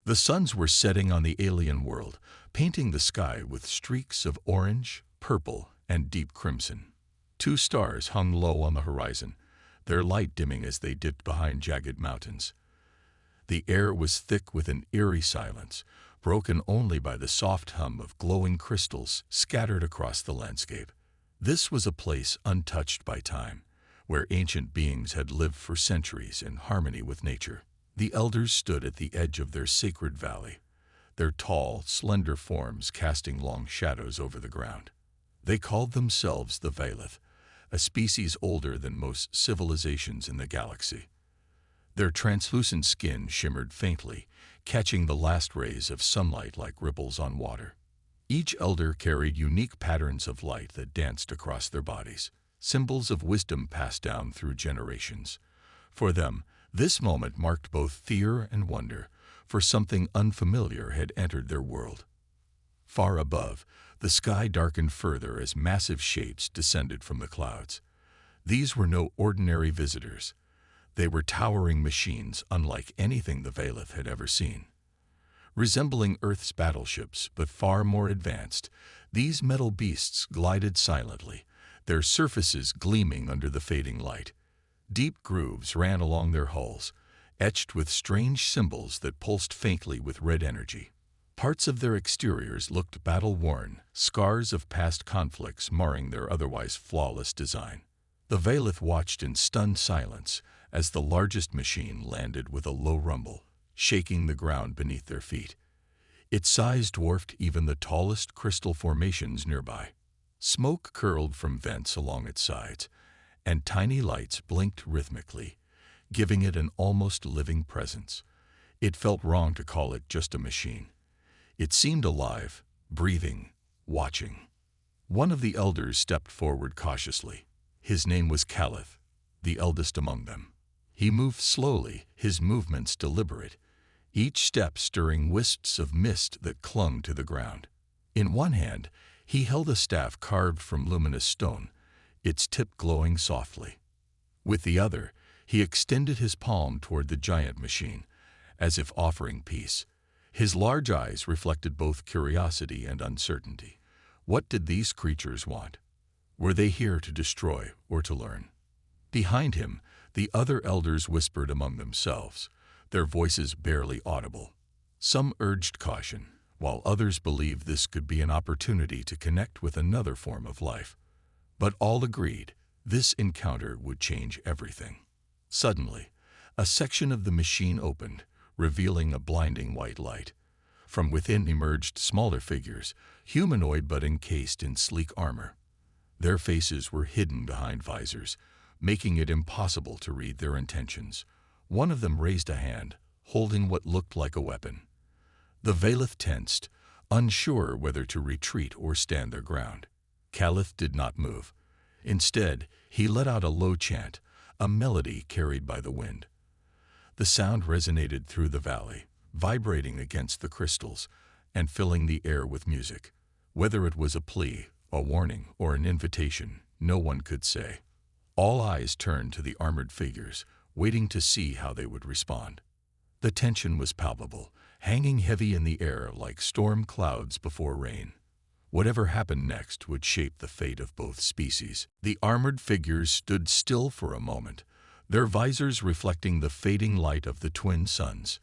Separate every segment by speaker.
Speaker 1: The suns were setting on the alien world, painting the sky with streaks of orange, purple, and deep crimson. Two stars hung low on the horizon, their light dimming as they dipped behind jagged mountains. The air was thick with an eerie silence, broken only by the soft hum of glowing crystals scattered across the landscape. This was a place untouched by time, where ancient beings had lived for centuries in harmony with nature. The elders stood at the edge of their sacred valley, their tall, slender forms casting long shadows over the ground. They called themselves the Valeth, a species older than most civilizations in the galaxy. Their translucent skin shimmered faintly, catching the last rays of sunlight like ripples on water. Each elder carried unique patterns of light that danced across their bodies, symbols of wisdom passed down through generations. For them, this moment marked both fear and wonder, for something unfamiliar had entered their world. Far above, the sky darkened further as massive shapes descended from the clouds. These were no ordinary visitors. They were towering machines unlike anything the Valeth had ever seen. Resembling Earth's battleships, but far more advanced, these metal beasts glided silently, their surfaces gleaming under the fading light. Deep grooves ran along their hulls, etched with strange symbols that pulsed faintly with red energy. Parts of their exteriors looked battle-worn, scars of past conflicts marring their otherwise flawless design. The Valeth watched in stunned silence as the largest machine landed with a low rumble, shaking the ground beneath their feet. Its size dwarfed even the tallest crystal formations nearby. Smoke curled from vents along its sides, and tiny lights blinked rhythmically, giving it an almost living presence. It felt wrong to call it just a machine. It seemed alive, breathing, watching. One of the elders stepped forward cautiously. His name was Caliph, the eldest among them. He moved slowly, his movements deliberate, each step stirring wisps of mist that clung to the ground. In one hand, he held a staff carved from luminous stone, its tip glowing softly. With the other, he extended his palm toward the giant machine, as if offering peace. His large eyes reflected both curiosity and uncertainty. What did these creatures want? Were they here to destroy or to learn? Behind him, the other elders whispered among themselves, their voices barely audible. Some urged caution, while others believed this could be an opportunity to connect with another form of life. But all agreed, this encounter would change everything. Suddenly, a section of the machine opened, revealing a blinding white light. From within emerged smaller figures, humanoid but encased in sleek armor. Their faces were hidden behind visors, making it impossible to read their intentions. One of them raised a hand, holding what looked like a weapon. The Valeth tensed, unsure whether to retreat or stand their ground. Caliph did not move. Instead, he let out a low chant, a melody carried by the wind. The sound resonated through the valley, vibrating against the crystals and filling the air with music. Whether it was a plea, a warning, or an invitation, no one could say. All eyes turned to the armored figures, waiting to see how they would respond. The tension was palpable, hanging heavy in the air like storm clouds before rain. Whatever happened next would shape the fate of both species. The armored figures stood still for a moment, their visors reflecting the fading light of the twin suns.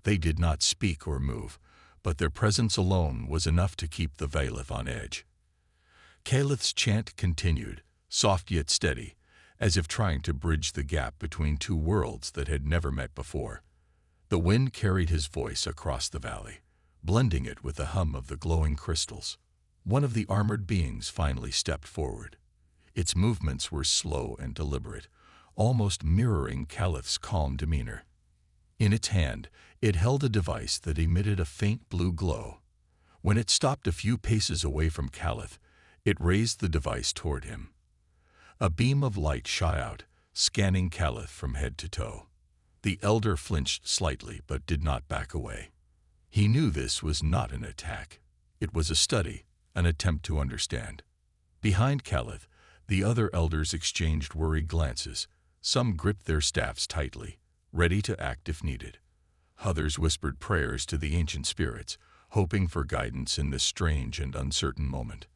Speaker 1: They did not speak or move, but their presence alone was enough to keep the Valeth on edge. Caliph's chant continued, soft yet steady, as if trying to bridge the gap between two worlds that had never met before. The wind carried his voice across the valley, blending it with the hum of the glowing crystals. One of the armored beings finally stepped forward. Its movements were slow and deliberate, almost mirroring Caliph's calm demeanor. In its hand, it held a device that emitted a faint blue glow. When it stopped a few paces away from Caliph, it raised the device toward him. A beam of light shot out, scanning Caliph from head to toe. The elder flinched slightly but did not back away. He knew this was not an attack. It was a study, an attempt to understand. Behind Caliph, the other elders exchanged worried glances. Some gripped their staffs tightly, ready to act if needed. Others whispered prayers to the ancient spirits, hoping for guidance in this strange and uncertain moment.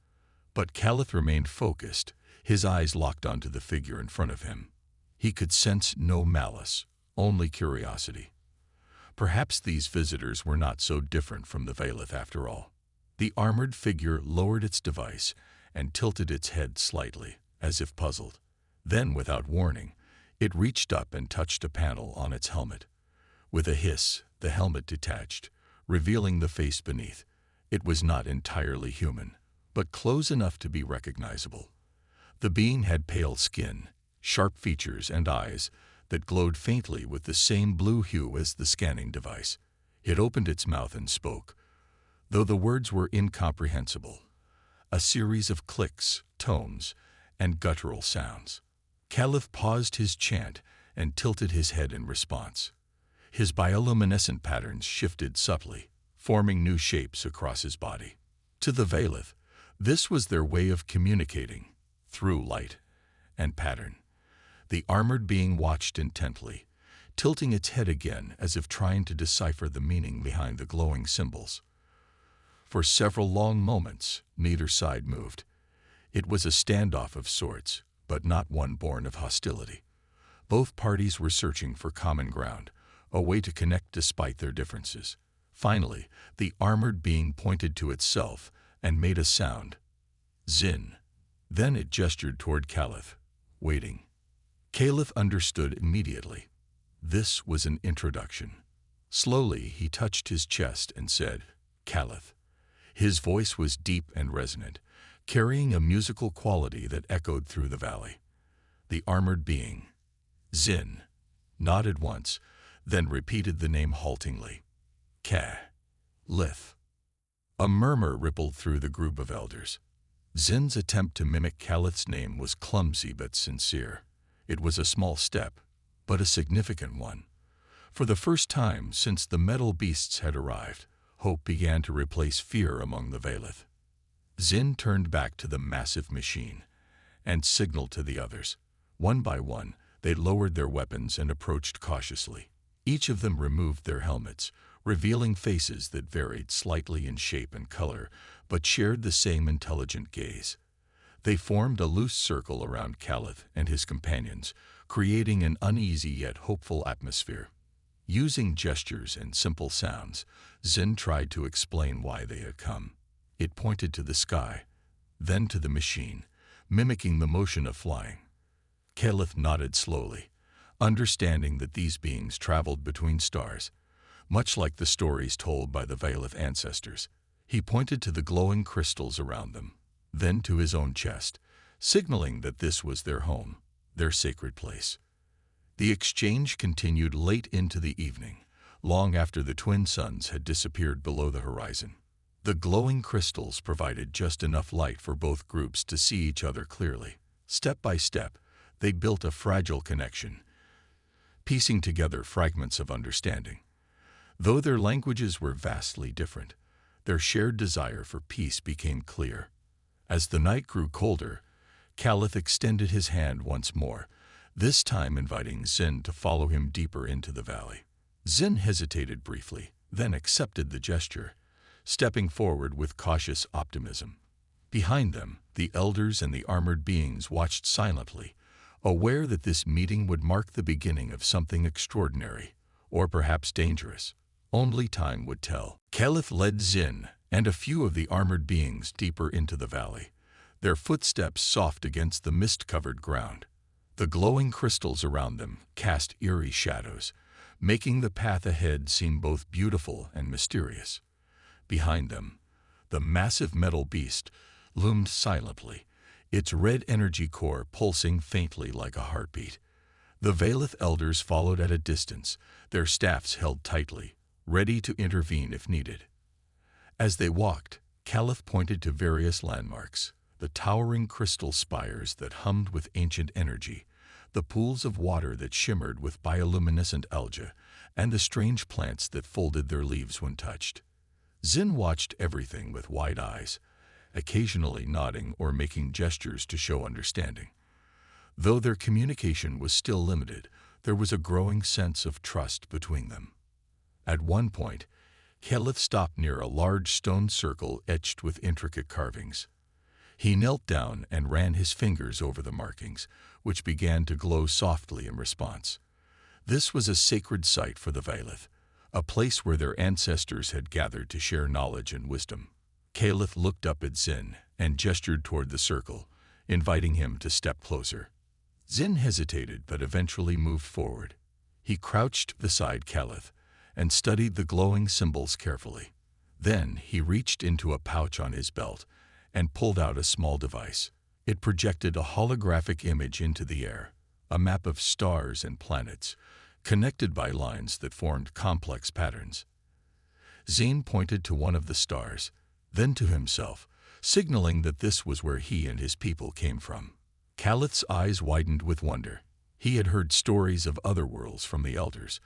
Speaker 1: But Caliph remained focused, his eyes locked onto the figure in front of him. He could sense no malice, only curiosity. Perhaps these visitors were not so different from the Valeth after all. The armored figure lowered its device and tilted its head slightly, as if puzzled. Then, without warning, it reached up and touched a panel on its helmet. With a hiss, the helmet detached, revealing the face beneath. It was not entirely human, but close enough to be recognizable. The being had pale skin, sharp features, and eyes that glowed faintly with the same blue hue as the scanning device. It opened its mouth and spoke, though the words were incomprehensible. A series of clicks, tones, and guttural sounds. Caliph paused his chant and tilted his head in response. His bioluminescent patterns shifted subtly, forming new shapes across his body. To the Valeth, this was their way of communicating, through light and pattern. The armored being watched intently, tilting its head again as if trying to decipher the meaning behind the glowing symbols. For several long moments, neither side moved. It was a standoff of sorts, but not one born of hostility. Both parties were searching for common ground, a way to connect despite their differences. Finally, the armored being pointed to itself and made a sound. Zin. Then it gestured toward Caliph, waiting. Caliph understood immediately. This was an introduction. Slowly, he touched his chest and said, Caliph. His voice was deep and resonant, carrying a musical quality that echoed through the valley. The armored being, Zin, nodded once, then repeated the name haltingly. Lith. A murmur rippled through the group of elders. Zin's attempt to mimic Caliph's name was clumsy but sincere. It was a small step, but a significant one. For the first time since the metal beasts had arrived, hope began to replace fear among the Valeth. Zin turned back to the massive machine and signaled to the others. One by one, they lowered their weapons and approached cautiously. Each of them removed their helmets, revealing faces that varied slightly in shape and color, but shared the same intelligent gaze. They formed a loose circle around Caliph and his companions, creating an uneasy yet hopeful atmosphere. Using gestures and simple sounds, Zin tried to explain why they had come. It pointed to the sky, then to the machine, mimicking the motion of flying. Caliph nodded slowly, understanding that these beings traveled between stars, much like the stories told by the Valeth ancestors. He pointed to the glowing crystals around them, then to his own chest, signaling that this was their home, their sacred place. The exchange continued late into the evening, long after the twin suns had disappeared below the horizon. The glowing crystals provided just enough light for both groups to see each other clearly. Step by step, they built a fragile connection, piecing together fragments of understanding. Though their languages were vastly different, their shared desire for peace became clear. As the night grew colder, Caliph extended his hand once more, this time inviting Zin to follow him deeper into the valley. Zin hesitated briefly, then accepted the gesture, stepping forward with cautious optimism. Behind them, the elders and the armored beings watched silently, aware that this meeting would mark the beginning of something extraordinary, or perhaps dangerous. Only time would tell. Caliph led Zin and a few of the armored beings deeper into the valley, their footsteps soft against the mist-covered ground. The glowing crystals around them cast eerie shadows, making the path ahead seem both beautiful and mysterious. Behind them, the massive metal beast loomed silently, its red energy core pulsing faintly like a heartbeat. The Valeth elders followed at a distance, their staffs held tightly, ready to intervene if needed. As they walked, Caliph pointed to various landmarks, the towering crystal spires that hummed with ancient energy, the pools of water that shimmered with bioluminescent algae, and the strange plants that folded their leaves when touched. Zin watched everything with wide eyes, occasionally nodding or making gestures to show understanding. Though their communication was still limited, there was a growing sense of trust between them. At one point, Keleth stopped near a large stone circle etched with intricate carvings. He knelt down and ran his fingers over the markings, which began to glow softly in response. This was a sacred site for the Vailith, a place where their ancestors had gathered to share knowledge and wisdom. Keleth looked up at Zin and gestured toward the circle, inviting him to step closer. Zin hesitated but eventually moved forward. He crouched beside Keleth and studied the glowing symbols carefully. Then he reached into a pouch on his belt and pulled out a small device. It projected a holographic image into the air, a map of stars and planets, connected by lines that formed complex patterns. Zin pointed to one of the stars, then to himself, signaling that this was where he and his people came from. Keleth's eyes widened with wonder. He had heard stories of other worlds from the elders,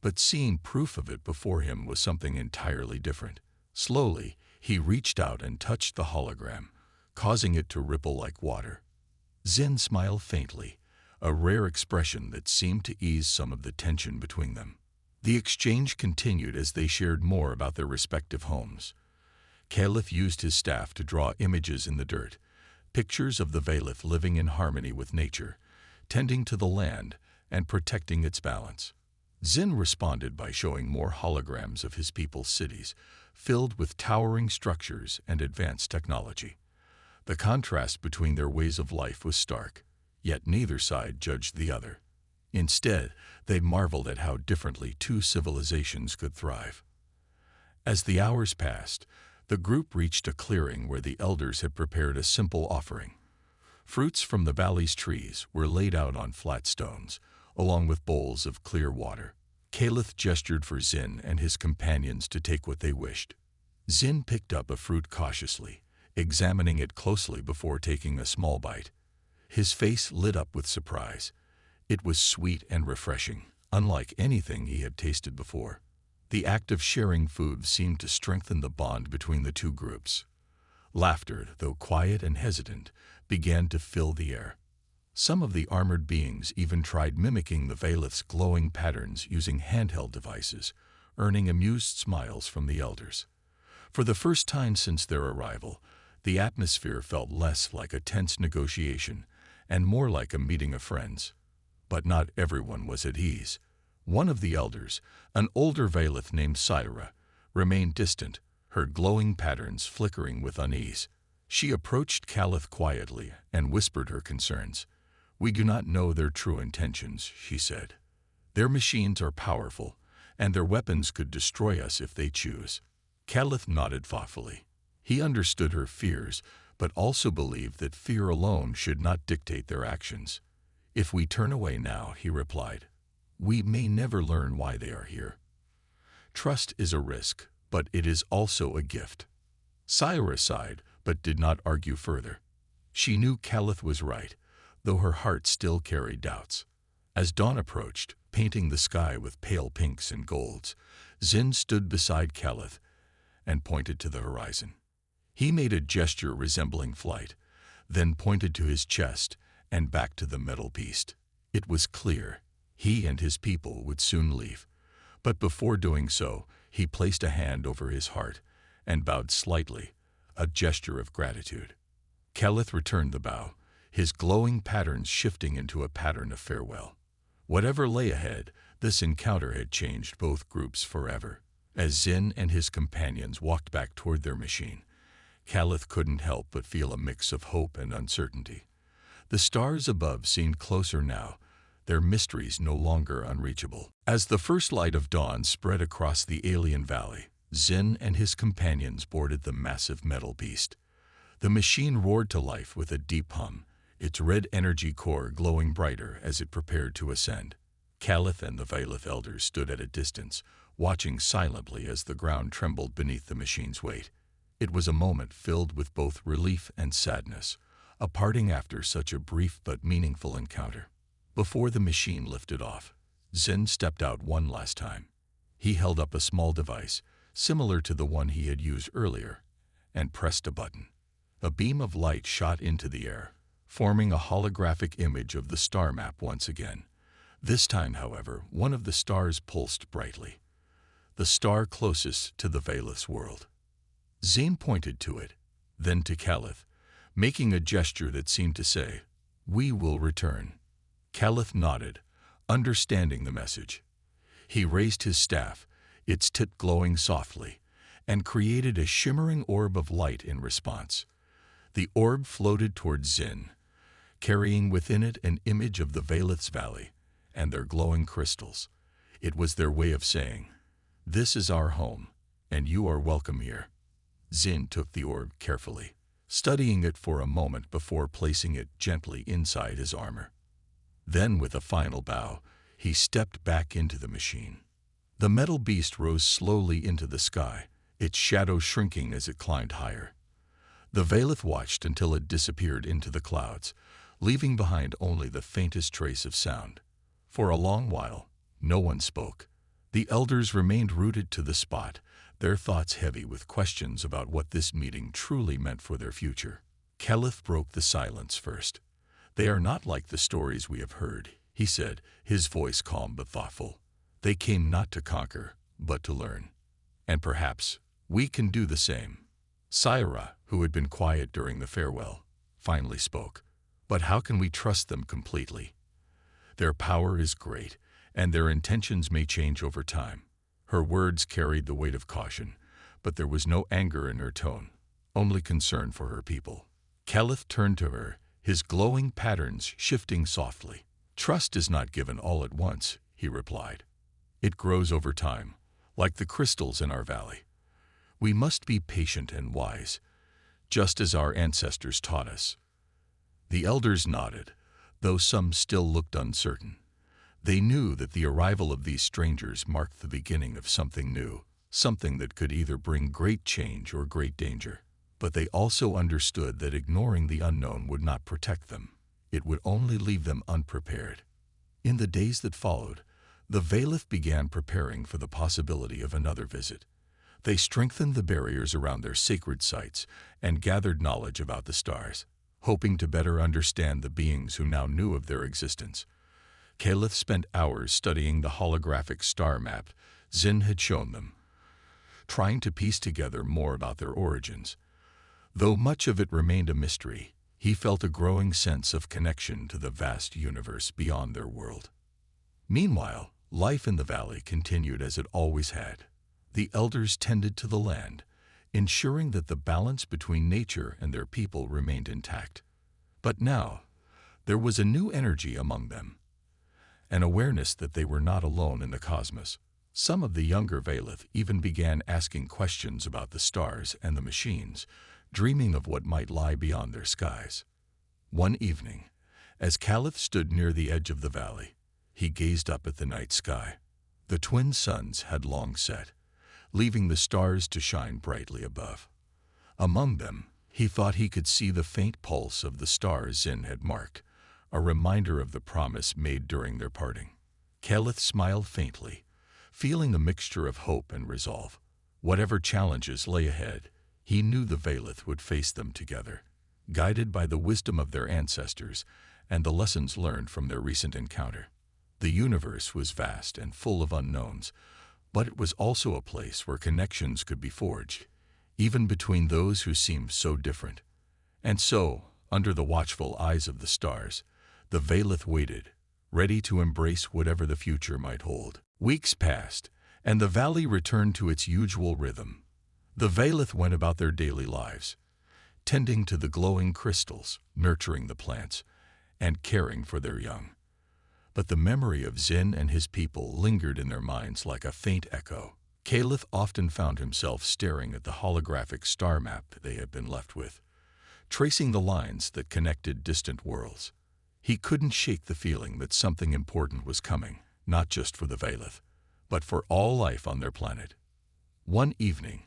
Speaker 1: but seeing proof of it before him was something entirely different. Slowly, he reached out and touched the hologram, causing it to ripple like water. Zin smiled faintly, a rare expression that seemed to ease some of the tension between them. The exchange continued as they shared more about their respective homes. Keleth used his staff to draw images in the dirt, pictures of the Vailith living in harmony with nature, tending to the land and protecting its balance. Zin responded by showing more holograms of his people's cities, filled with towering structures and advanced technology. The contrast between their ways of life was stark, yet neither side judged the other. Instead, they marveled at how differently two civilizations could thrive. As the hours passed, the group reached a clearing where the elders had prepared a simple offering. Fruits from the valley's trees were laid out on flat stones, along with bowls of clear water. Keleth gestured for Zin and his companions to take what they wished. Zin picked up a fruit cautiously, examining it closely before taking a small bite. His face lit up with surprise. It was sweet and refreshing, unlike anything he had tasted before. The act of sharing food seemed to strengthen the bond between the two groups. Laughter, though quiet and hesitant, began to fill the air. Some of the armored beings even tried mimicking the Vailith's glowing patterns using handheld devices, earning amused smiles from the elders. For the first time since their arrival, the atmosphere felt less like a tense negotiation and more like a meeting of friends. But not everyone was at ease. One of the elders, an older Vailith named Syra, remained distant, her glowing patterns flickering with unease. She approached Keleth quietly and whispered her concerns. "We do not know their true intentions," she said. "Their machines are powerful, and their weapons could destroy us if they choose." Keleth nodded thoughtfully. He understood her fears, but also believed that fear alone should not dictate their actions. "If we turn away now," he replied, "we may never learn why they are here." Trust is a risk, but it is also a gift. Syra sighed, but did not argue further. She knew Keleth was right, though her heart still carried doubts. As dawn approached, painting the sky with pale pinks and golds, Zin stood beside Keleth and pointed to the horizon. He made a gesture resembling flight, then pointed to his chest and back to the metal beast. It was clear he and his people would soon leave, but before doing so, he placed a hand over his heart and bowed slightly, a gesture of gratitude. Keleth returned the bow, his glowing patterns shifting into a pattern of farewell. Whatever lay ahead, this encounter had changed both groups forever. As Zin and his companions walked back toward their machine, Keleth couldn't help but feel a mix of hope and uncertainty. The stars above seemed closer now, their mysteries no longer unreachable. As the first light of dawn spread across the alien valley, Zin and his companions boarded the massive metal beast. The machine roared to life with a deep hum, its red energy core glowing brighter as it prepared to ascend. Keleth and the Vailith elders stood at a distance, watching silently as the ground trembled beneath the machine's weight. It was a moment filled with both relief and sadness, a parting after such a brief but meaningful encounter. Before the machine lifted off, Zin stepped out one last time. He held up a small device, similar to the one he had used earlier, and pressed a button. A beam of light shot into the air, forming a holographic image of the star map once again. This time, however, one of the stars pulsed brightly. the star closest to the Valeth's world. Zane pointed to it, then to Caliph, making a gesture that seemed to say, "We will return." Caliph nodded, understanding the message. He raised his staff, its tip glowing softly, and created a shimmering orb of light in response. The orb floated towards Zin, carrying within it an image of the Valeth's Valley and their glowing crystals. It was their way of saying, "This is our home, and you are welcome here." Zin took the orb carefully, studying it for a moment before placing it gently inside his armor. Then, with a final bow, he stepped back into the machine. The metal beast rose slowly into the sky, its shadow shrinking as it climbed higher. The Valeth watched until it disappeared into the clouds, leaving behind only the faintest trace of sound. For a long while, no one spoke. The elders remained rooted to the spot, their thoughts heavy with questions about what this meeting truly meant for their future. Caliph broke the silence first. "They are not like the stories we have heard," he said, his voice calm but thoughtful. "They came not to conquer, but to learn. And perhaps we can do the same." Syra, who had been quiet during the farewell, finally spoke. "But how can we trust them completely? Their power is great, and their intentions may change over time." Her words carried the weight of caution, but there was no anger in her tone, only concern for her people. Caliph turned to her, his glowing patterns shifting softly. "Trust is not given all at once," he replied. "It grows over time, like the crystals in our valley. We must be patient and wise, just as our ancestors taught us." The elders nodded, though some still looked uncertain. They knew that the arrival of these strangers marked the beginning of something new, something that could either bring great change or great danger. But they also understood that ignoring the unknown would not protect them. It would only leave them unprepared. In the days that followed, the Valeth began preparing for the possibility of another visit. They strengthened the barriers around their sacred sites and gathered knowledge about the stars, hoping to better understand the beings who now knew of their existence. Caliph spent hours studying the holographic star map Zin had shown them, trying to piece together more about their origins. Though much of it remained a mystery, he felt a growing sense of connection to the vast universe beyond their world. Meanwhile, life in the valley continued as it always had. The elders tended to the land, ensuring that the balance between nature and their people remained intact. But now, there was a new energy among them, an awareness that they were not alone in the cosmos. Some of the younger Valeth even began asking questions about the stars and the machines, dreaming of what might lie beyond their skies. One evening, as Caliph stood near the edge of the valley, he gazed up at the night sky. The twin suns had long set, leaving the stars to shine brightly above. Among them, he thought he could see the faint pulse of the star Zin had marked, a reminder of the promise made during their parting. Caliph smiled faintly, feeling a mixture of hope and resolve. Whatever challenges lay ahead, he knew the Valeth would face them together, guided by the wisdom of their ancestors and the lessons learned from their recent encounter. The universe was vast and full of unknowns, but it was also a place where connections could be forged, even between those who seemed so different. And so, under the watchful eyes of the stars, the Valeth waited, ready to embrace whatever the future might hold. Weeks passed, and the valley returned to its usual rhythm. The Valeth went about their daily lives, tending to the glowing crystals, nurturing the plants, and caring for their young. But the memory of Zin and his people lingered in their minds like a faint echo. Caliph often found himself staring at the holographic star map they had been left with, tracing the lines that connected distant worlds. He couldn't shake the feeling that something important was coming, not just for the Valeth, but for all life on their planet. One evening,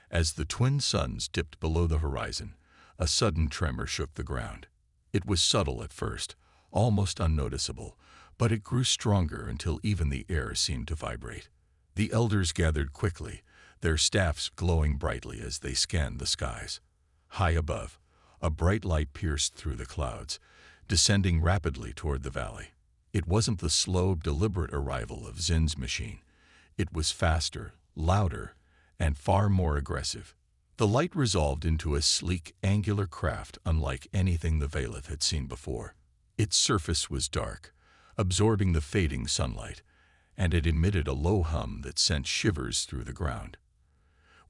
Speaker 1: as the twin suns dipped below the horizon, a sudden tremor shook the ground. It was subtle at first, almost unnoticeable, but it grew stronger until even the air seemed to vibrate. The elders gathered quickly, their staffs glowing brightly as they scanned the skies. High above, a bright light pierced through the clouds, descending rapidly toward the valley. It wasn't the slow, deliberate arrival of Zin's machine. It was faster, louder, and far more aggressive. The light resolved into a sleek, angular craft unlike anything the Valeth had seen before. Its surface was dark, absorbing the fading sunlight, and it emitted a low hum that sent shivers through the ground.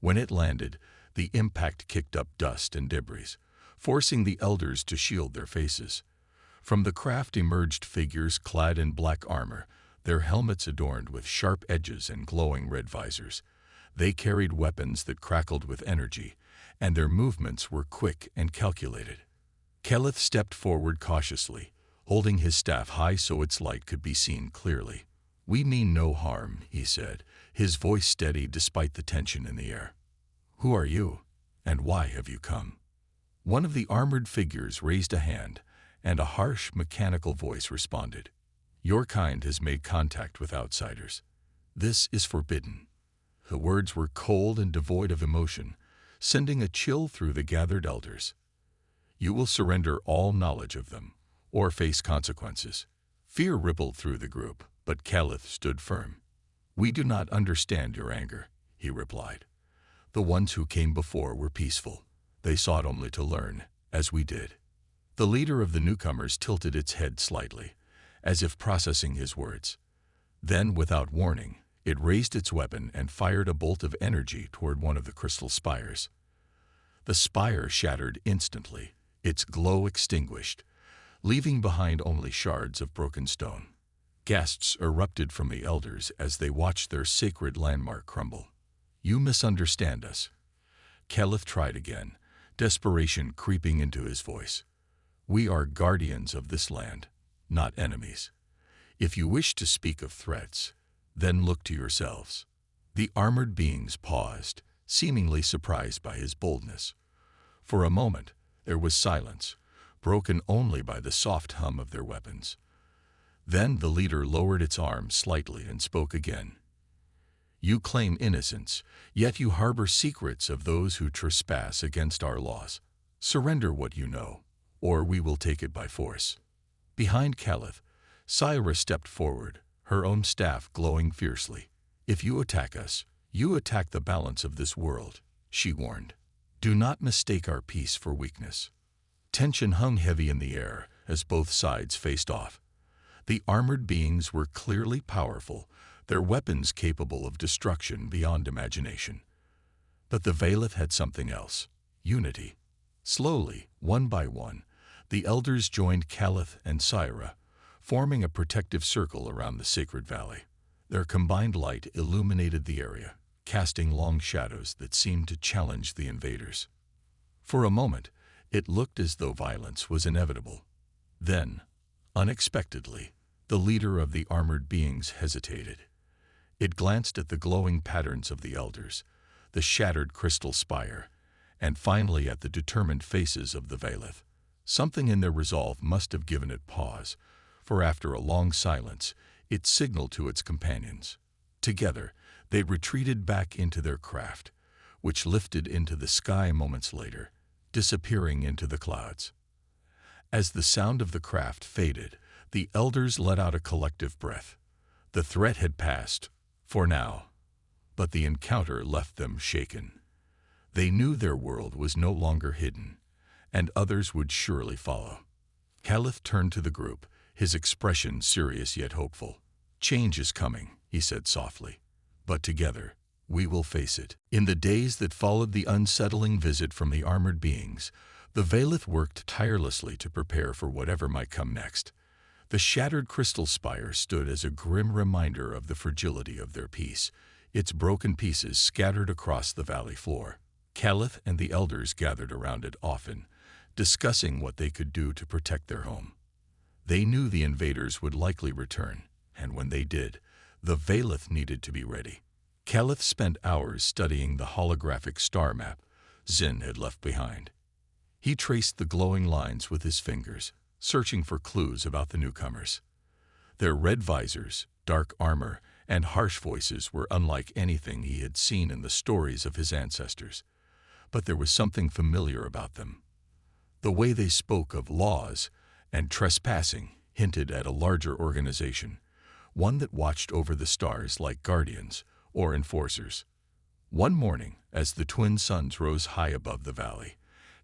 Speaker 1: When it landed, the impact kicked up dust and debris, forcing the elders to shield their faces. From the craft emerged figures clad in black armor, their helmets adorned with sharp edges and glowing red visors. They carried weapons that crackled with energy, and their movements were quick and calculated. Keleth stepped forward cautiously, holding his staff high so its light could be seen clearly. "We mean no harm," he said, his voice steady despite the tension in the air. "Who are you, and why have you come?" One of the armored figures raised a hand, and a harsh, mechanical voice responded. "Your kind has made contact with outsiders. This is forbidden." The words were cold and devoid of emotion, sending a chill through the gathered elders. "You will surrender all knowledge of them, or face consequences." Fear rippled through the group, but Keleth stood firm. "We do not understand your anger," he replied. "The ones who came before were peaceful. They sought only to learn, as we did." The leader of the newcomers tilted its head slightly, as if processing his words. Then, without warning, it raised its weapon and fired a bolt of energy toward one of the crystal spires. The spire shattered instantly, its glow extinguished, leaving behind only shards of broken stone. Gasps erupted from the elders as they watched their sacred landmark crumble. "You misunderstand us." Keleth tried again, desperation creeping into his voice. "We are guardians of this land, not enemies. If you wish to speak of threats, then look to yourselves." The armored beings paused, seemingly surprised by his boldness. For a moment, there was silence, broken only by the soft hum of their weapons. Then the leader lowered its arm slightly and spoke again. "You claim innocence, yet you harbor secrets of those who trespass against our laws. Surrender what you know, or we will take it by force." Behind Keleth, Syra stepped forward, her own staff glowing fiercely. "If you attack us, you attack the balance of this world," she warned. "Do not mistake our peace for weakness." Tension hung heavy in the air as both sides faced off. The armored beings were clearly powerful, their weapons capable of destruction beyond imagination. But the Valeth had something else: unity. Slowly, one by one, the elders joined Keleth and Syra, forming a protective circle around the sacred valley. Their combined light illuminated the area, casting long shadows that seemed to challenge the invaders. For a moment, it looked as though violence was inevitable. Then, unexpectedly, the leader of the armored beings hesitated. It glanced at the glowing patterns of the elders, the shattered crystal spire, and finally at the determined faces of the Valeth. Something in their resolve must have given it pause, for after a long silence, it signaled to its companions. Together, they retreated back into their craft, which lifted into the sky moments later, disappearing into the clouds. As the sound of the craft faded, the elders let out a collective breath. The threat had passed, for now, but the encounter left them shaken. They knew their world was no longer hidden, and others would surely follow. Keleth turned to the group, his expression serious yet hopeful. "Change is coming," he said softly, "but together we will face it." In the days that followed the unsettling visit from the armored beings, the Valeth worked tirelessly to prepare for whatever might come next. The shattered crystal spire stood as a grim reminder of the fragility of their peace, its broken pieces scattered across the valley floor. Keleth and the elders gathered around it often, discussing what they could do to protect their home. They knew the invaders would likely return, and when they did, the Valeth needed to be ready. Keleth spent hours studying the holographic star map Zin had left behind. He traced the glowing lines with his fingers, searching for clues about the newcomers. Their red visors, dark armor, and harsh voices were unlike anything he had seen in the stories of his ancestors. But there was something familiar about them. The way they spoke of laws and trespassing hinted at a larger organization, one that watched over the stars like guardians or enforcers. One morning, as the twin suns rose high above the valley,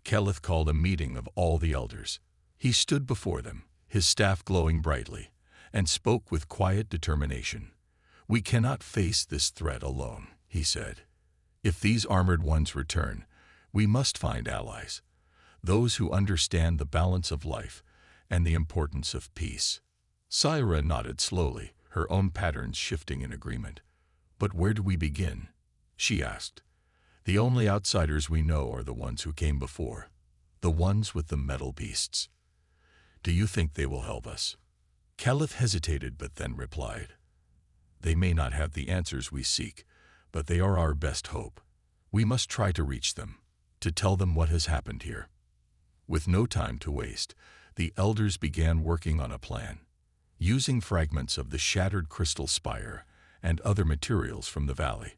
Speaker 1: Keleth called a meeting of all the elders. He stood before them, his staff glowing brightly, and spoke with quiet determination. "We cannot face this threat alone," he said. "If these armored ones return, we must find allies, those who understand the balance of life and the importance of peace." Syra nodded slowly, her own patterns shifting in agreement. "But where do we begin?" she asked. "The only outsiders we know are the ones who came before, the ones with the metal beasts. Do you think they will help us?" Keleth hesitated but then replied, "They may not have the answers we seek, but they are our best hope. We must try to reach them, to tell them what has happened here." With no time to waste, the elders began working on a plan. Using fragments of the shattered crystal spire and other materials from the valley,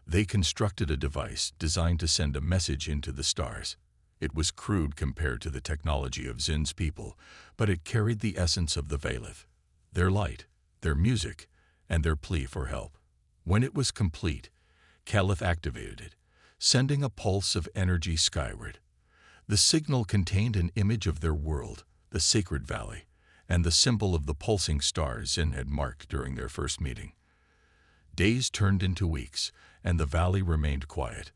Speaker 1: they constructed a device designed to send a message into the stars. It was crude compared to the technology of Zin's people, but it carried the essence of the Valeth, their light, their music, and their plea for help. When it was complete, Keleth activated it, sending a pulse of energy skyward. The signal contained an image of their world, the sacred valley, and the symbol of the pulsing stars Zin had marked during their first meeting. Days turned into weeks, and the valley remained quiet.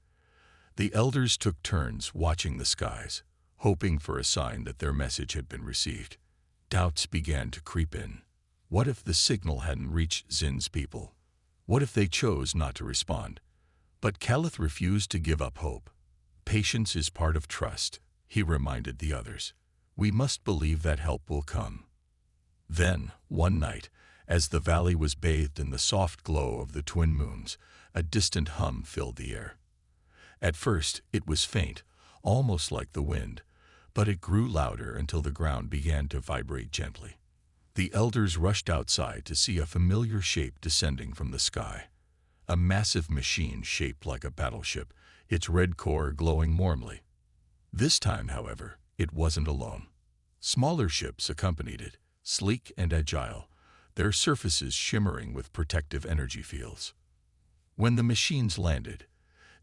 Speaker 1: The elders took turns watching the skies, hoping for a sign that their message had been received. Doubts began to creep in. What if the signal hadn't reached Zin's people? What if they chose not to respond? But Keleth refused to give up hope. "Patience is part of trust," he reminded the others. "We must believe that help will come." Then, one night, as the valley was bathed in the soft glow of the twin moons, a distant hum filled the air. At first, it was faint, almost like the wind, but it grew louder until the ground began to vibrate gently. The elders rushed outside to see a familiar shape descending from the sky. A massive machine shaped like a battleship, its red core glowing warmly. This time, however, it wasn't alone. Smaller ships accompanied it, sleek and agile, their surfaces shimmering with protective energy fields. When the machines landed,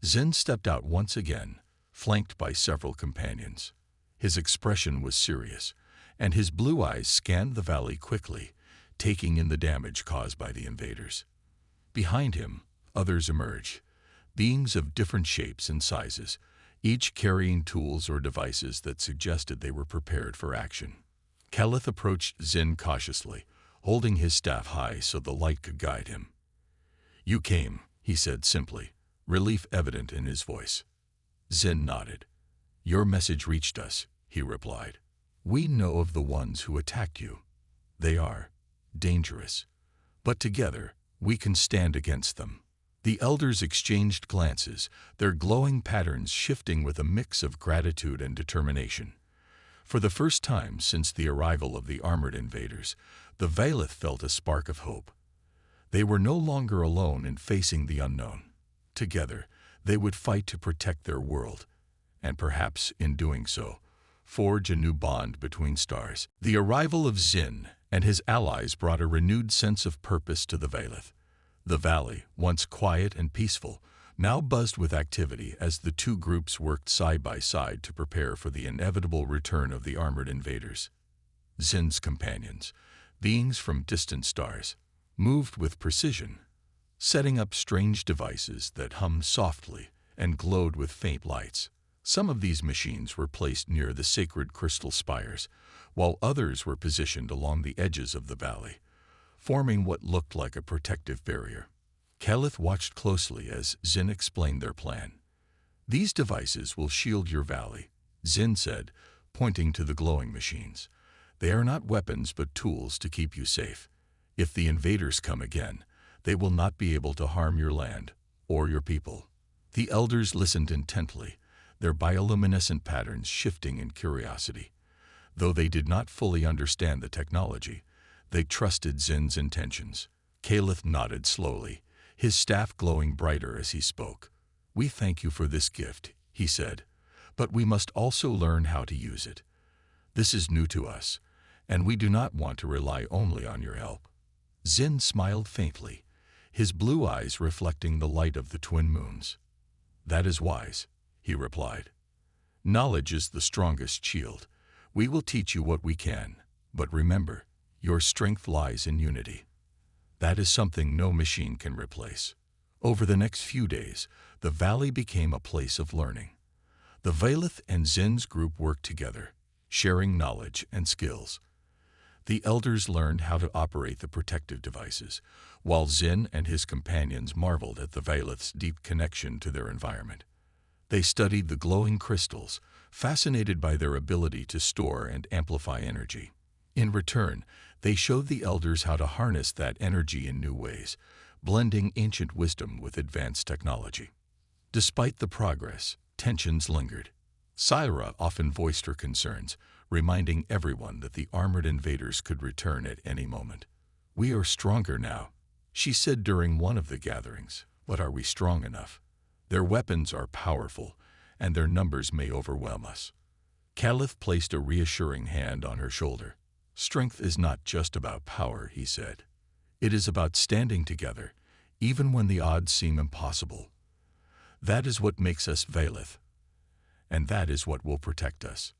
Speaker 1: Zin stepped out once again, flanked by several companions. His expression was serious, and his blue eyes scanned the valley quickly, taking in the damage caused by the invaders. Behind him, others emerged, beings of different shapes and sizes, each carrying tools or devices that suggested they were prepared for action. Keleth approached Zin cautiously, holding his staff high so the light could guide him. "You came," he said simply, relief evident in his voice. Zin nodded. "Your message reached us," he replied. "We know of the ones who attacked you. They are dangerous, but together we can stand against them." The elders exchanged glances, their glowing patterns shifting with a mix of gratitude and determination. For the first time since the arrival of the armored invaders, the Valeth felt a spark of hope. They were no longer alone in facing the unknown. Together, they would fight to protect their world, and perhaps, in doing so, forge a new bond between stars. The arrival of Zin and his allies brought a renewed sense of purpose to the Valeth. The valley, once quiet and peaceful, now buzzed with activity as the two groups worked side by side to prepare for the inevitable return of the armored invaders. Zin's companions, beings from distant stars, moved with precision, setting up strange devices that hummed softly and glowed with faint lights. Some of these machines were placed near the sacred crystal spires, while others were positioned along the edges of the valley, forming what looked like a protective barrier. Keleth watched closely as Zin explained their plan. "These devices will shield your valley," Zin said, pointing to the glowing machines. "They are not weapons but tools to keep you safe. If the invaders come again, they will not be able to harm your land or your people." The elders listened intently, their bioluminescent patterns shifting in curiosity. Though they did not fully understand the technology, they trusted Zin's intentions. Keleth nodded slowly, his staff glowing brighter as he spoke. "We thank you for this gift," he said, "but we must also learn how to use it. This is new to us, and we do not want to rely only on your help." Zin smiled faintly, his blue eyes reflecting the light of the twin moons. "That is wise," he replied. "Knowledge is the strongest shield. We will teach you what we can, but remember, your strength lies in unity. That is something no machine can replace." Over the next few days, the valley became a place of learning. The Valeth and Zin's group worked together, sharing knowledge and skills. The elders learned how to operate the protective devices, while Zin and his companions marveled at the Valeth's deep connection to their environment. They studied the glowing crystals, fascinated by their ability to store and amplify energy. In return, they showed the elders how to harness that energy in new ways, blending ancient wisdom with advanced technology. Despite the progress, tensions lingered. Syra often voiced her concerns, reminding everyone that the armored invaders could return at any moment. "We are stronger now," she said during one of the gatherings, "but are we strong enough? Their weapons are powerful, and their numbers may overwhelm us." Caliph placed a reassuring hand on her shoulder. "Strength is not just about power," he said. "It is about standing together, even when the odds seem impossible. That is what makes us Valeth, and that is what will protect us."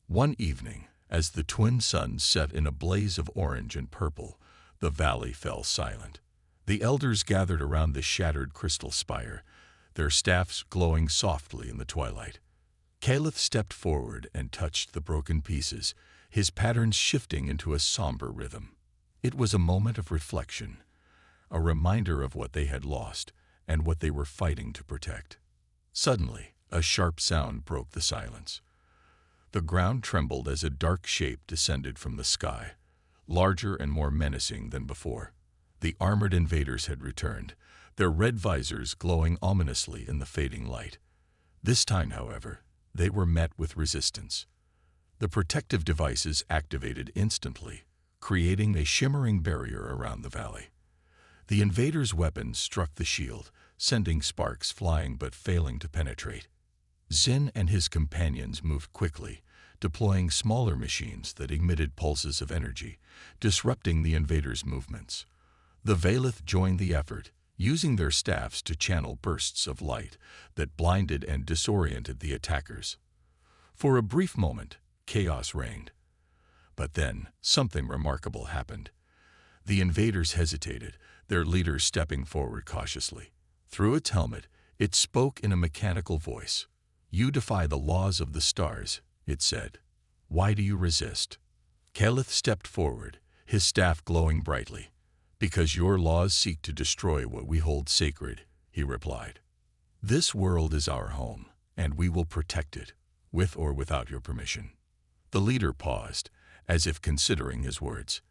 Speaker 1: One evening, as the twin suns set in a blaze of orange and purple, the valley fell silent. The elders gathered around the shattered crystal spire, their staffs glowing softly in the twilight. Caliph stepped forward and touched the broken pieces, his patterns shifting into a somber rhythm. It was a moment of reflection, a reminder of what they had lost and what they were fighting to protect. Suddenly, a sharp sound broke the silence. The ground trembled as a dark shape descended from the sky, larger and more menacing than before. The armored invaders had returned, their red visors glowing ominously in the fading light. This time, however, they were met with resistance. The protective devices activated instantly, creating a shimmering barrier around the valley. The invaders' weapons struck the shield, sending sparks flying but failing to penetrate. Zin and his companions moved quickly, deploying smaller machines that emitted pulses of energy, disrupting the invaders' movements. The Valeth joined the effort, using their staffs to channel bursts of light that blinded and disoriented the attackers. For a brief moment, chaos reigned. But then, something remarkable happened. The invaders hesitated, their leader stepping forward cautiously. Through its helmet, it spoke in a mechanical voice. "You defy the laws of the stars," it said. "Why do you resist?" Caliph stepped forward, his staff glowing brightly. "Because your laws seek to destroy what we hold sacred," he replied. "This world is our home, and we will protect it, with or without your permission." The leader paused, as if considering his words.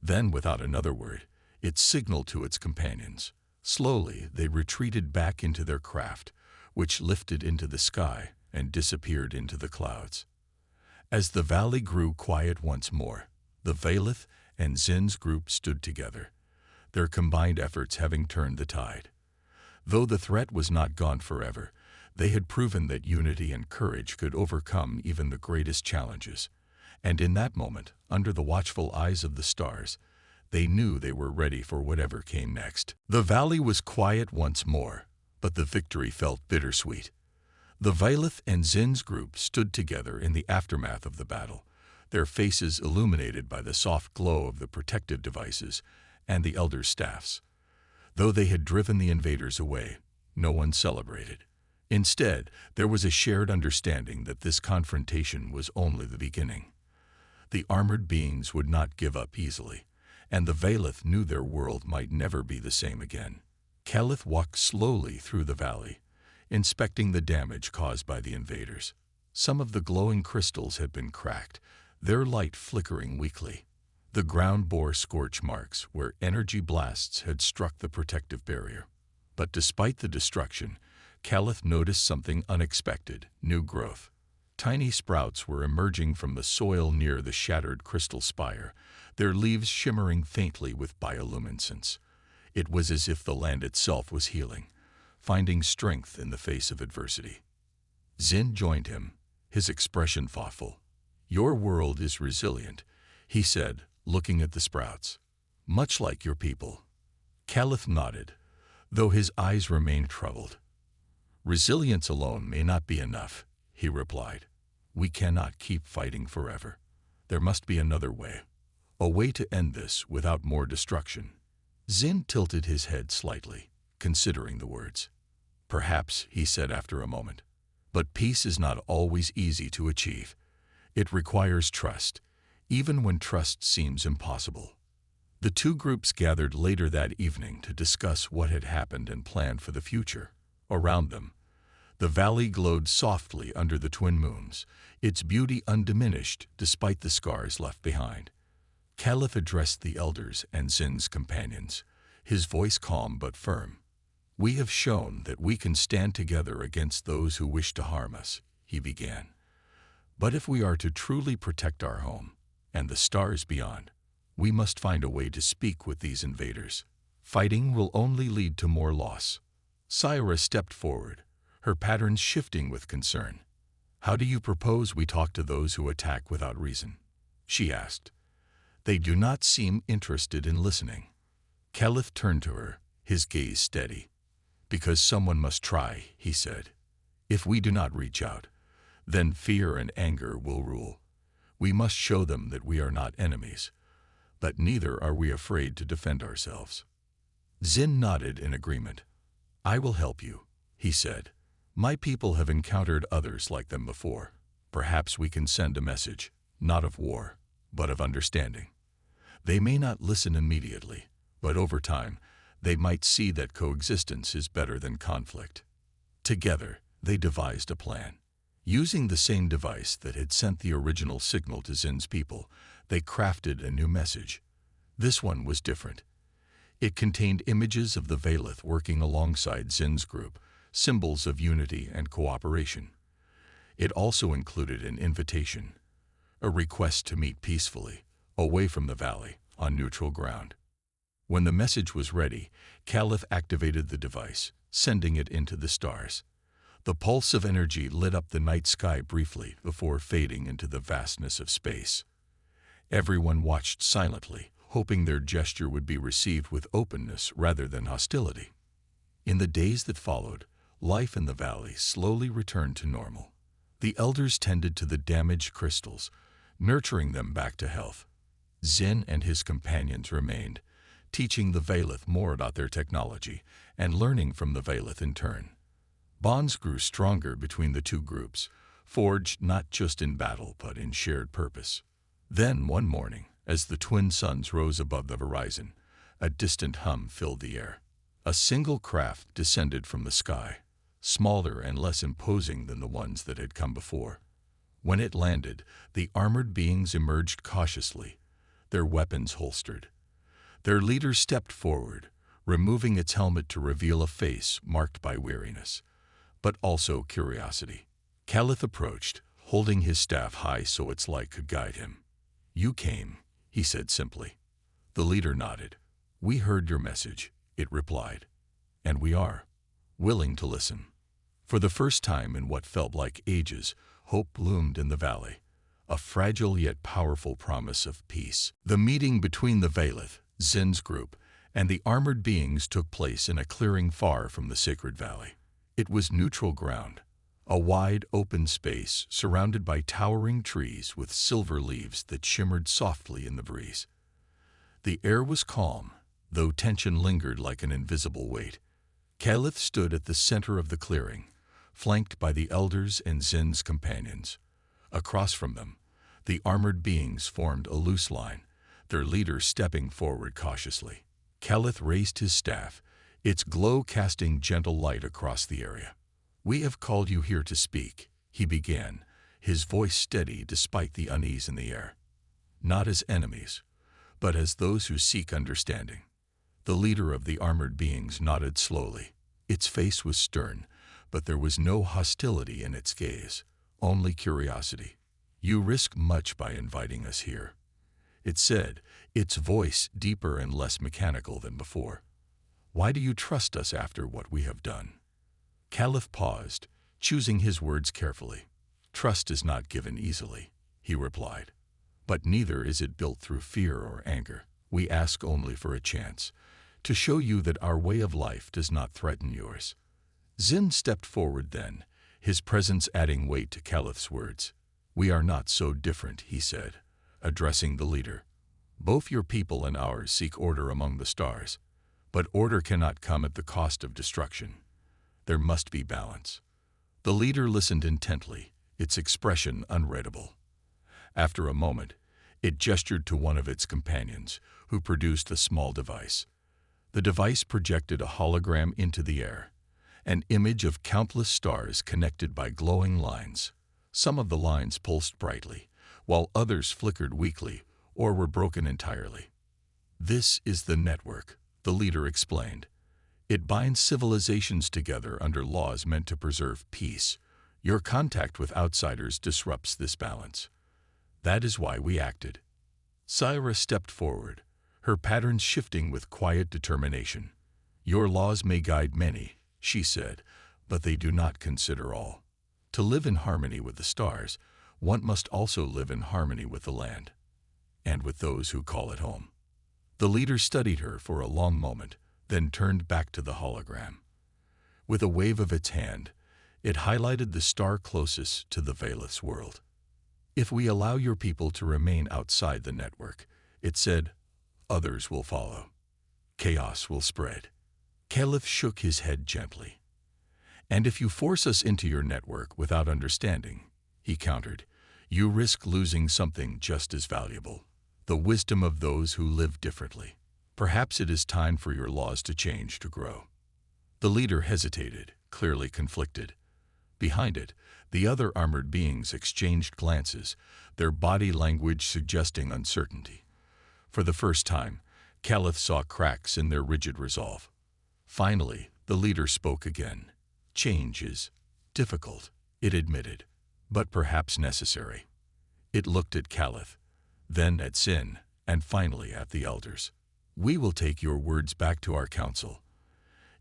Speaker 1: Then, without another word, it signaled to its companions. Slowly, they retreated back into their craft, which lifted into the sky and disappeared into the clouds. As the valley grew quiet once more, the Valeth and Zin's group stood together, their combined efforts having turned the tide. Though the threat was not gone forever, they had proven that unity and courage could overcome even the greatest challenges. And in that moment, under the watchful eyes of the stars, they knew they were ready for whatever came next. The valley was quiet once more, but the victory felt bittersweet. The Valeth and Zin's group stood together in the aftermath of the battle, their faces illuminated by the soft glow of the protective devices and the elders' staffs. Though they had driven the invaders away, no one celebrated. Instead, there was a shared understanding that this confrontation was only the beginning. The armored beings would not give up easily, and the Valeth knew their world might never be the same again. Caliph walked slowly through the valley, inspecting the damage caused by the invaders. Some of the glowing crystals had been cracked, their light flickering weakly. The ground bore scorch marks where energy blasts had struck the protective barrier. But despite the destruction, Caliph noticed something unexpected: new growth. Tiny sprouts were emerging from the soil near the shattered crystal spire, their leaves shimmering faintly with bioluminescence. It was as if the land itself was healing, finding strength in the face of adversity. Zin joined him, his expression thoughtful. "Your world is resilient," he said, looking at the sprouts. "Much like your people." Caliph nodded, though his eyes remained troubled. Resilience alone may not be enough, he replied. We cannot keep fighting forever. There must be another way. A way to end this without more destruction. Zin tilted his head slightly, considering the words. Perhaps, he said after a moment. But peace is not always easy to achieve. It requires trust, even when trust seems impossible. The two groups gathered later that evening to discuss what had happened and plan for the future. Around them, the valley glowed softly under the twin moons, its beauty undiminished despite the scars left behind. Caliph addressed the elders and Zin's companions, his voice calm but firm. We have shown that we can stand together against those who wish to harm us, he began. But if we are to truly protect our home, and the stars beyond, we must find a way to speak with these invaders. Fighting will only lead to more loss. Syra stepped forward, her patterns shifting with concern. How do you propose we talk to those who attack without reason? She asked. They do not seem interested in listening. Caliph turned to her, his gaze steady. Because someone must try, he said. If we do not reach out, then fear and anger will rule. We must show them that we are not enemies, but neither are we afraid to defend ourselves. Zin nodded in agreement. I will help you, he said. My people have encountered others like them before. Perhaps we can send a message, not of war, but of understanding. They may not listen immediately, but over time, they might see that coexistence is better than conflict. Together, they devised a plan. Using the same device that had sent the original signal to Zin's people, they crafted a new message. This one was different. It contained images of the Valith working alongside Zin's group, symbols of unity and cooperation. It also included an invitation, a request to meet peacefully, away from the valley, on neutral ground. When the message was ready, Caliph activated the device, sending it into the stars. The pulse of energy lit up the night sky briefly before fading into the vastness of space. Everyone watched silently, hoping their gesture would be received with openness rather than hostility. In the days that followed, life in the valley slowly returned to normal. The elders tended to the damaged crystals, nurturing them back to health. Zin and his companions remained, teaching the Valith more about their technology and learning from the Valith in turn. Bonds grew stronger between the two groups, forged not just in battle but in shared purpose. Then, one morning, as the twin suns rose above the horizon, a distant hum filled the air. A single craft descended from the sky, smaller and less imposing than the ones that had come before. When it landed, the armored beings emerged cautiously, their weapons holstered. Their leader stepped forward, removing its helmet to reveal a face marked by weariness, but also curiosity. Caliph approached, holding his staff high so its light could guide him. You came, he said simply. The leader nodded. We heard your message, it replied. And we are willing to listen. For the first time in what felt like ages, hope bloomed in the valley, a fragile yet powerful promise of peace. The meeting between the Valith, Zin's group, and the armored beings took place in a clearing far from the sacred valley. It was neutral ground, a wide, open space surrounded by towering trees with silver leaves that shimmered softly in the breeze. The air was calm, though tension lingered like an invisible weight. Caliph stood at the center of the clearing, flanked by the elders and Zin's companions. Across from them, the armored beings formed a loose line, their leader stepping forward cautiously. Caliph raised his staff, its glow casting gentle light across the area. We have called you here to speak, he began, his voice steady despite the unease in the air. Not as enemies, but as those who seek understanding. The leader of the armored beings nodded slowly. Its face was stern, but there was no hostility in its gaze, only curiosity. You risk much by inviting us here, it said, its voice deeper and less mechanical than before. Why do you trust us after what we have done? Caliph paused, choosing his words carefully. Trust is not given easily, he replied. But neither is it built through fear or anger. We ask only for a chance, to show you that our way of life does not threaten yours. Zin stepped forward then, his presence adding weight to Calith's words. "We are not so different," he said, addressing the leader. "Both your people and ours seek order among the stars, but order cannot come at the cost of destruction. There must be balance." The leader listened intently, its expression unreadable. After a moment, it gestured to one of its companions, who produced a small device. The device projected a hologram into the air, an image of countless stars connected by glowing lines. Some of the lines pulsed brightly, while others flickered weakly or were broken entirely. "This is the network," the leader explained. "It binds civilizations together under laws meant to preserve peace. Your contact with outsiders disrupts this balance. That is why we acted." Syra stepped forward, her patterns shifting with quiet determination. "Your laws may guide many," she said, "but they do not consider all. To live in harmony with the stars, one must also live in harmony with the land, and with those who call it home." The leader studied her for a long moment, then turned back to the hologram. With a wave of its hand, it highlighted the star closest to the Valeth's world. "If we allow your people to remain outside the network," it said, "others will follow. Chaos will spread." Caliph shook his head gently. "And if you force us into your network without understanding," he countered, "you risk losing something just as valuable, the wisdom of those who live differently. Perhaps it is time for your laws to change to grow." The leader hesitated, clearly conflicted. Behind it, the other armored beings exchanged glances, their body language suggesting uncertainty. For the first time, Caliph saw cracks in their rigid resolve. Finally, the leader spoke again. "Change is difficult," it admitted, "but perhaps necessary." It looked at Caliph, then at Sin, and finally at the elders. "We will take your words back to our council.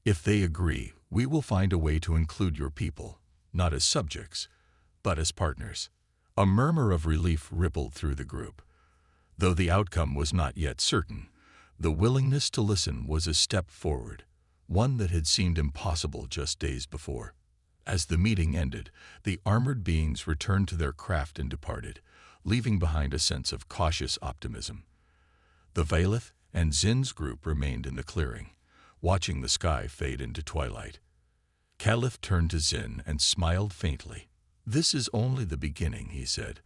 Speaker 1: If they agree, we will find a way to include your people, not as subjects, but as partners." A murmur of relief rippled through the group. Though the outcome was not yet certain, the willingness to listen was a step forward, one that had seemed impossible just days before. As the meeting ended, the armored beings returned to their craft and departed, leaving behind a sense of cautious optimism. The Valeth and Zin's group remained in the clearing, watching the sky fade into twilight. Caliph turned to Zin and smiled faintly. "This is only the beginning," he said,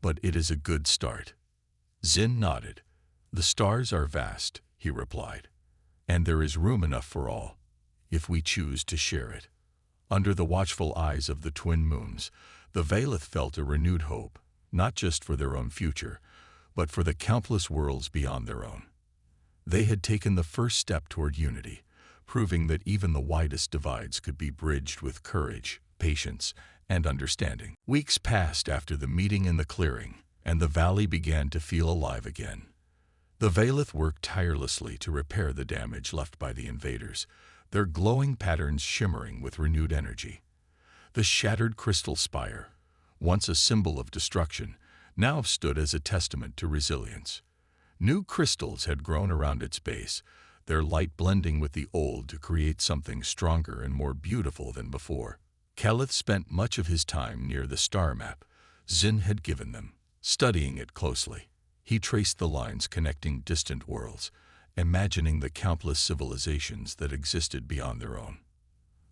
Speaker 1: "but it is a good start." Zin nodded. "The stars are vast," he replied, "and there is room enough for all, if we choose to share it." Under the watchful eyes of the twin moons, the Valeth felt a renewed hope, not just for their own future, but for the countless worlds beyond their own. They had taken the first step toward unity, proving that even the widest divides could be bridged with courage, patience, and understanding. Weeks passed after the meeting in the clearing, and the valley began to feel alive again. The Valeth worked tirelessly to repair the damage left by the invaders, their glowing patterns shimmering with renewed energy. The shattered crystal spire, once a symbol of destruction, now stood as a testament to resilience. New crystals had grown around its base, their light blending with the old to create something stronger and more beautiful than before. Caliph spent much of his time near the star map Zin had given them, studying it closely. He traced the lines connecting distant worlds, imagining the countless civilizations that existed beyond their own.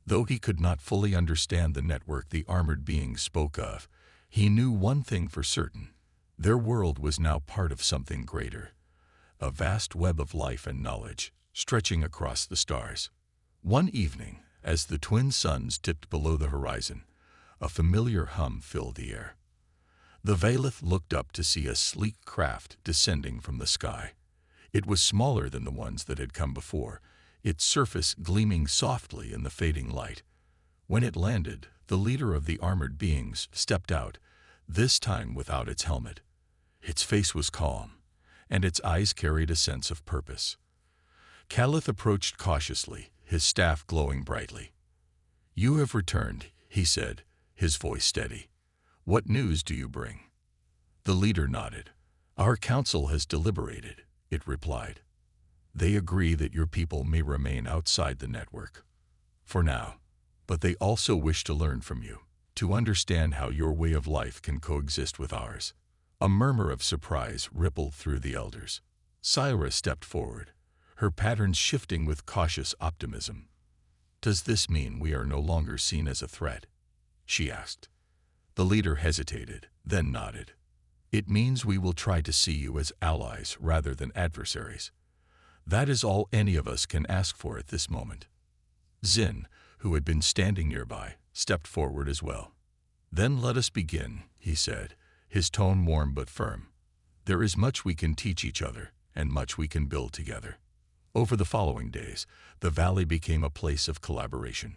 Speaker 1: Though he could not fully understand the network the armored beings spoke of, he knew one thing for certain: their world was now part of something greater, a vast web of life and knowledge stretching across the stars. One evening, as the twin suns dipped below the horizon, a familiar hum filled the air. The Valeth looked up to see a sleek craft descending from the sky. It was smaller than the ones that had come before, its surface gleaming softly in the fading light. When it landed, the leader of the armored beings stepped out, this time without its helmet. Its face was calm, and its eyes carried a sense of purpose. Caliph approached cautiously, his staff glowing brightly. "You have returned," he said, his voice steady. "What news do you bring?" The leader nodded. "Our council has deliberated," it replied. "They agree that your people may remain outside the network. For now. but they also wish to learn from you, to understand how your way of life can coexist with ours. A murmur of surprise rippled through the elders. Syra stepped forward, her patterns shifting with cautious optimism. "Does this mean we are no longer seen as a threat?" she asked. The leader hesitated, then nodded. "It means we will try to see you as allies rather than adversaries. That is all any of us can ask for at this moment." Zin, who had been standing nearby, stepped forward as well. "Then let us begin," he said, his tone warm but firm. "There is much we can teach each other, and much we can build together." Over the following days, the valley became a place of collaboration.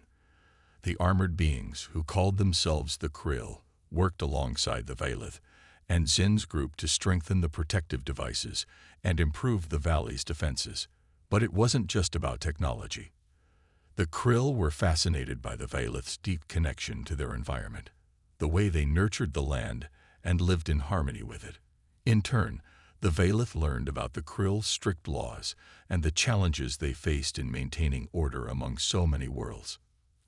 Speaker 1: The armored beings, who called themselves the Krill, worked alongside the Vaylith and Zin's group to strengthen the protective devices and improve the valley's defenses. But it wasn't just about technology. The Krill were fascinated by the Vaylith's deep connection to their environment, the way they nurtured the land and lived in harmony with it. In turn, the Vaylith learned about the Krill's strict laws and the challenges they faced in maintaining order among so many worlds.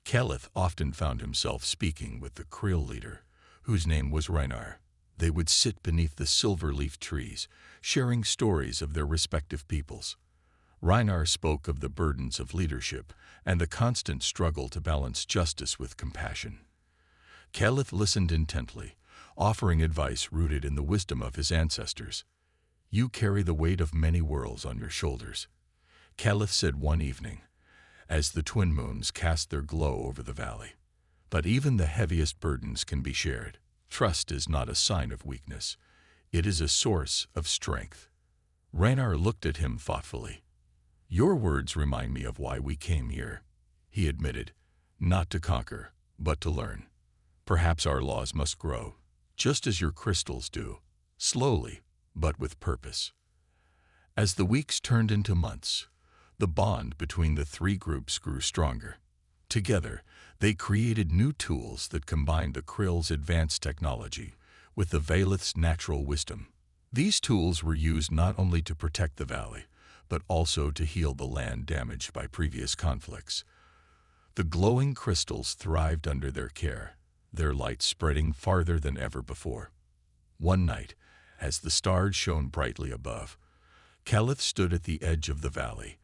Speaker 1: Kelith often found himself speaking with the Krill leader, whose name was Reinar. They would sit beneath the silver-leaf trees, sharing stories of their respective peoples. Reinar spoke of the burdens of leadership and the constant struggle to balance justice with compassion. Kelith listened intently, offering advice rooted in the wisdom of his ancestors. "You carry the weight of many worlds on your shoulders," Kelith said one evening, as the twin moons cast their glow over the valley. "But even the heaviest burdens can be shared. Trust is not a sign of weakness. It is a source of strength." Reinar looked at him thoughtfully. "Your words remind me of why we came here," he admitted. "Not to conquer, but to learn. Perhaps our laws must grow, just as your crystals do, slowly, but with purpose." As the weeks turned into months, the bond between the three groups grew stronger. Together, they created new tools that combined the Krill's advanced technology with the Vaylith's natural wisdom. These tools were used not only to protect the valley, but also to heal the land damaged by previous conflicts. The glowing crystals thrived under their care, their light spreading farther than ever before. One night, as the stars shone brightly above, Kelith stood at the edge of the valley,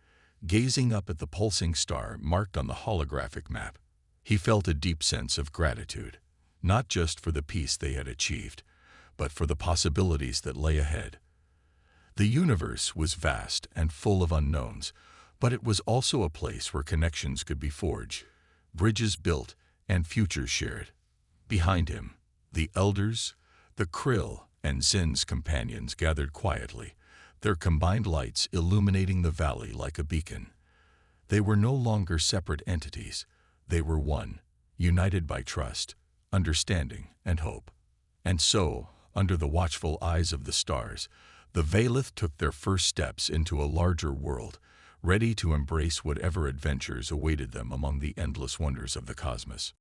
Speaker 1: gazing up at the pulsing star marked on the holographic map. He felt a deep sense of gratitude, not just for the peace they had achieved, but for the possibilities that lay ahead. The universe was vast and full of unknowns, but it was also a place where connections could be forged, bridges built, and futures shared. Behind him, the elders, the Krill, and Zin's companions gathered quietly, their combined lights illuminating the valley like a beacon. They were no longer separate entities. They were one, united by trust, understanding, and hope. And so, under the watchful eyes of the stars, the Vaylith took their first steps into a larger world, ready to embrace whatever adventures awaited them among the endless wonders of the cosmos.